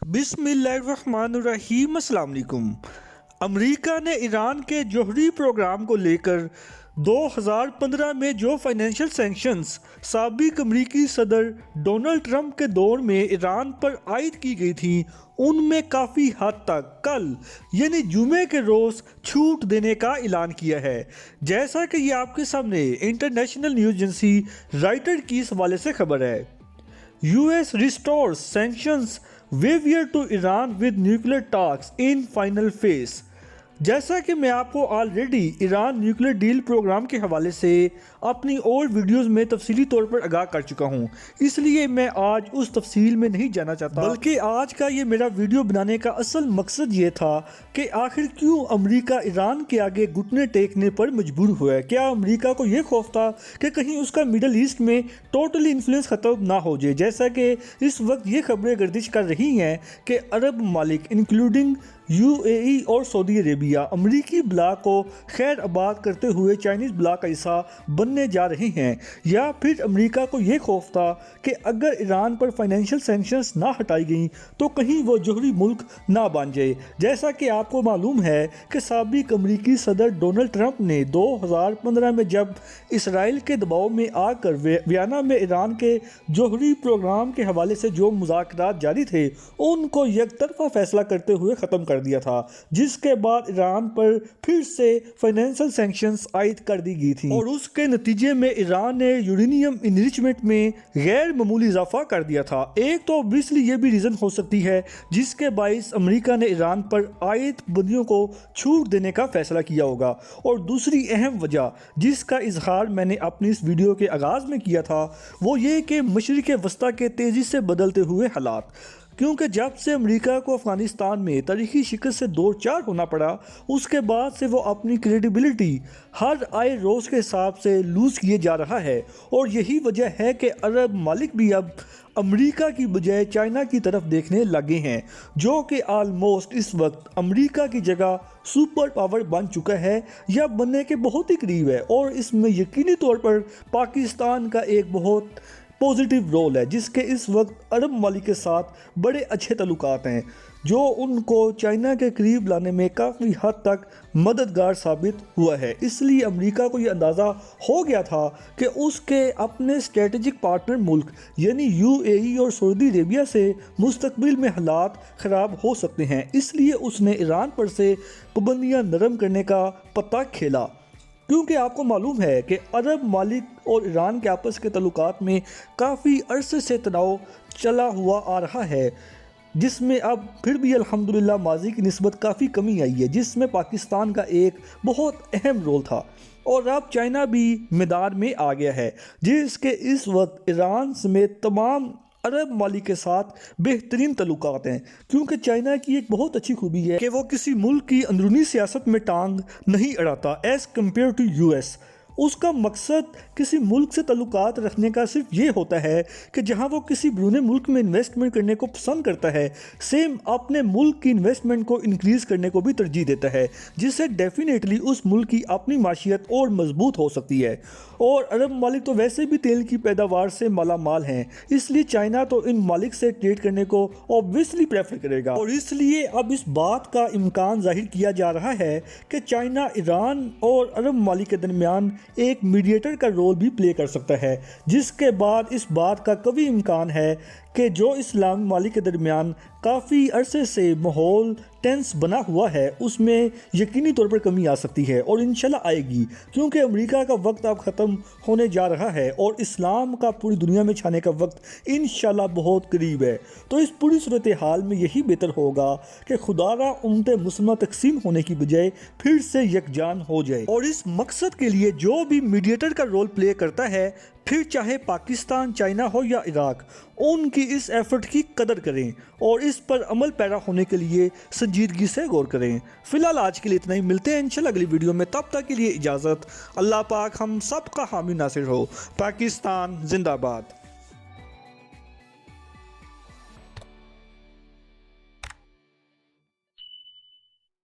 बिस्मिल्लाहिर्रहमानिर्रहीम। अस्सलाम वालेकुम। अमेरिका ने ईरान के जौहरी प्रोग्राम को लेकर 2015 में जो फाइनेंशियल सैंक्शंस साबिक अमेरिकी सदर डोनाल्ड ट्रंप के दौर में ईरान पर आयद की गई थी, उनमें काफ़ी हद तक कल यानी जुमे के रोज़ छूट देने का ऐलान किया है। जैसा कि ये आपके सामने इंटरनेशनल न्यूज़ एजेंसी राइटर की इस हवाले से खबर है। US restores sanctions waiver to Iran with nuclear talks in final phase। जैसा कि मैं आपको already Iran nuclear deal program के हवाले से अपनी ओल्ड वीडियोस में तफसीली तौर पर आगाह कर चुका हूं, इसलिए मैं आज उस तफसील में नहीं जाना चाहता, बल्कि आज का ये मेरा वीडियो बनाने का असल मकसद ये था कि आखिर क्यों अमेरिका ईरान के आगे घुटने टेकने पर मजबूर हुआ है। क्या अमेरिका को ये खौफ था कि कहीं उसका मिडल ईस्ट में टोटली इन्फ्लुएंस ख़त्म ना हो जाए, जैसा कि इस वक्त ये खबरें गर्दिश कर रही हैं कि अरब ममालिक इंक्लूडिंग UAE और सऊदी अरेबिया अमरीकी ब्लॉक को खैर आबाद करते हुए चाइनीज़ ब्लॉक का हिस्सा बनने जा रहे हैं, या फिर अमेरिका को ये खौफ था कि अगर ईरान पर फाइनेंशियल सैंक्शंस ना हटाई गई तो कहीं वो जौहरी मुल्क ना बन जाए। जैसा कि आपको मालूम है कि साबिक अमरीकी सदर डोनाल्ड ट्रंप ने 2015 में जब इसराइल के दबाव में आकर वियना में ईरान के जौहरी प्रोग्राम के हवाले से जो मुज़ाकरात जारी थे उनको यकतरफा फैसला करते हुए ख़त्म कर दिया था, जिसके बाद ईरान पर फिर से फाइनेंशियल सैंक्शंस आयद कर दी गई थी और उसके नतीजे में ईरान ने यूरेनियम इनरिचमेंट में गैर मामूली इजाफा कर दिया था। एक तो ऑब्वियसली ये भी रीज़न हो सकती है जिसके बाइस अमेरिका ने ईरान पर आयद बंदियों को छूट देने का फैसला किया होगा, और दूसरी अहम वजह जिसका इजहार मैंने अपनी इस वीडियो के आगाज़ में किया था वो ये कि मशरिक़ वस्ता के तेज़ी से बदलते हुए हालात, क्योंकि जब से अमेरिका को अफ़गानिस्तान में तारीखी शिकस्त से दो चार होना पड़ा उसके बाद से वो अपनी क्रेडिबिलिटी हर आए रोज़ के हिसाब से लूज़ किए जा रहा है, और यही वजह है कि अरब मालिक भी अब अमेरिका की बजाय चाइना की तरफ देखने लगे हैं, जो कि आलमोस्ट इस वक्त अमेरिका की जगह सुपर पावर बन चुका है या बनने के बहुत ही करीब है। और इसमें यकीनी तौर पर पाकिस्तान का एक बहुत पॉजिटिव रोल है, जिसके इस वक्त अरब ममालिक के साथ बड़े अच्छे ताल्लुकात हैं, जो उनको चाइना के करीब लाने में काफ़ी हद तक मददगार साबित हुआ है। इसलिए अमेरिका को ये अंदाज़ा हो गया था कि उसके अपने स्ट्रेटजिक पार्टनर मुल्क यानी UAE और सऊदी अरेबिया से मुस्तकबिल में हालात ख़राब हो सकते हैं, इसलिए उसने ईरान पर से पाबंदियाँ नरम करने का पत्ता खेला। क्योंकि आपको मालूम है कि अरब मालिक और ईरान के आपस के तल्लुकात में काफ़ी अरसे से तनाव चला हुआ आ रहा है, जिसमें अब फिर भी अल्हम्दुलिल्लाह माजी की निस्बत काफ़ी कमी आई है, जिसमें पाकिस्तान का एक बहुत अहम रोल था, और अब चाइना भी मैदान में आ गया है, जिसके इस वक्त ईरान समेत तमाम अरब ममालिक के साथ बेहतरीन तल्लुकात हैं। क्योंकि चाइना की एक बहुत अच्छी खूबी है कि वो किसी मुल्क की अंदरूनी सियासत में टांग नहीं अड़ाता एज़ कम्पेयर टू US। उसका मकसद किसी मुल्क से तल्लुकात रखने का सिर्फ ये होता है कि जहाँ वो किसी बरूने मुल्क में इन्वेस्टमेंट करने को पसंद करता है, सेम अपने मुल्क की इन्वेस्टमेंट को इंक्रीज़ करने को भी तरजीह देता है, जिससे डेफिनेटली उस मुल्क की अपनी माशियत और मजबूत हो सकती है। और अरब ममालिक तो वैसे भी तेल की पैदावार से माला माल हैं, इसलिए चाइना तो इन मालिक से ट्रेड करने को ऑब्वियसली प्रेफर करेगा, और इसलिए अब इस बात का इम्कान जाहिर किया जा रहा है कि चाइना ईरान और अरब ममालिक के दरमियान एक मीडिएटर का रोल भी प्ले कर सकता है, जिसके बाद इस बात का कभी इम्कान है कि जो इस्लामी ममालिक के दरमियान काफ़ी अरसे से माहौल टेंस बना हुआ है उसमें यकीनी तौर पर कमी आ सकती है, और इंशाल्लाह आएगी, क्योंकि अमेरिका का वक्त अब ख़त्म होने जा रहा है और इस्लाम का पूरी दुनिया में छाने का वक्त इंशाल्लाह बहुत करीब है। तो इस पूरी सूरत हाल में यही बेहतर होगा कि खुदारा उम्मत मुस्लिमा तकसीम होने की बजाय फिर से यकजान हो जाए, और इस मकसद के लिए जो भी मीडिएटर का रोल प्ले करता है, फिर चाहे पाकिस्तान, चाइना हो या इराक, उनकी इस एफर्ट की कदर करें और इस पर अमल पैरा होने के लिए संजीदगी से गौर करें। फिलहाल आज के लिए इतना ही, मिलते हैं इंशाल्लाह अगली वीडियो में, तब तक के लिए इजाज़त। अल्लाह पाक हम सब का हामी नासिर हो। पाकिस्तान जिंदाबाद।